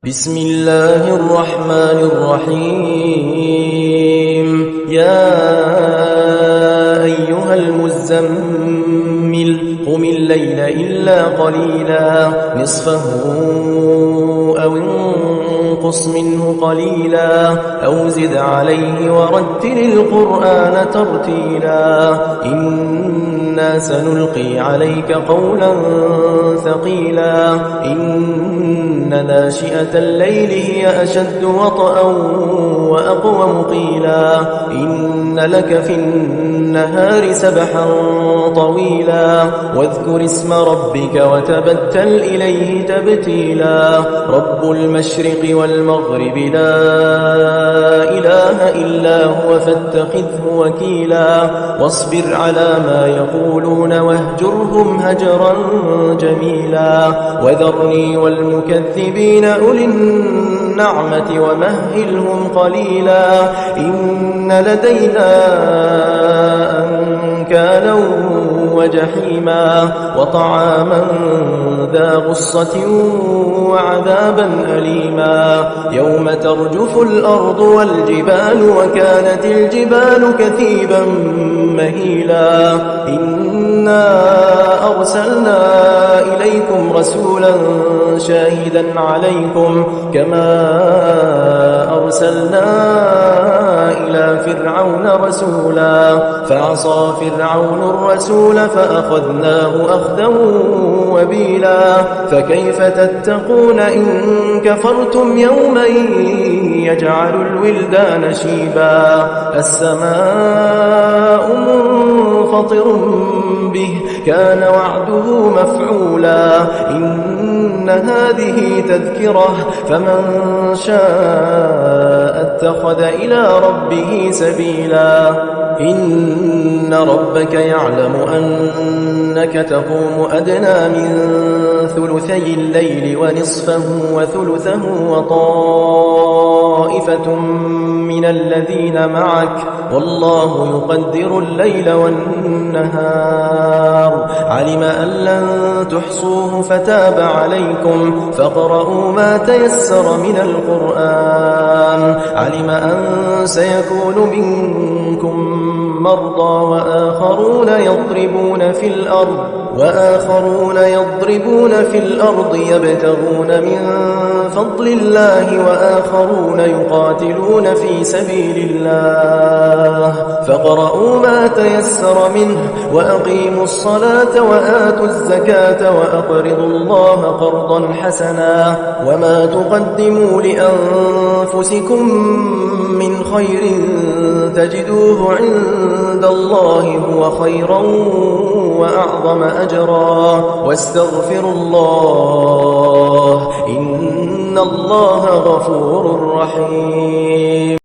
بسم الله الرحمن الرحيم يا أيها المزمل قم الليل إلا قليلا نصفه أو انقص منه قليلا أو زد عليه ورتل القرآن ترتيلا إنا سنلقي عليك قولا ثقيلا إن ناشئة الليل هي أشد وطئا وأقوم قيلا إن لك في النهار سبحا طويلا واذكر اسم ربك وتبتل إليه تبتيلا رب المشرق والمغرب لا إله إلا هو فاتخذه وكيلا واصبر على ما يقولون واهجرهم هجرا جميلا وذرني والمكذبين أولي النعمة ومهلهم قليلا إن لدينا أنكالا وجحيما وطعاما ذا غصة وعذابا أليما يوم ترجف الأرض والجبال وكانت الجبال كثيبا مهيلا إنا أرسلنا إليكم رسولا شاهدا عليكم كما أرسلنا إلى فرعون رسولا فعصى فرعون الرسول فأخذناه أخذا وبيلا فكيف تتقون إن كفرتم يوما يجعل الولدان شيبا السماء منفطر به كان وعده مفعولا إن هذه تذكرة فمن شاء اتخذ إلى ربه سبيلا إن ربك يعلم أنك تقوم أدنى من ثلثي الليل ونصفه وثلثه وطائفة من الذين معك والله يقدر الليل والنهار علم أن لن تحصوه فتاب عليكم فاقرؤوا ما تيسر من القرآن علم أن سيكون منكم مرضى وآخرون يضربون في الأرض يبتغون من فضل الله وآخرون يقاتلون في سبيل الله فاقرؤوا ما تيسر منه وأقيموا الصلاة وآتوا الزكاة وأقرضوا الله قرضا حسنا وما تقدموا لأنفسكم من خير تجدوه عند الله هو خيرا وأعظم أجرا واستغفروا الله إن الله غفور رحيم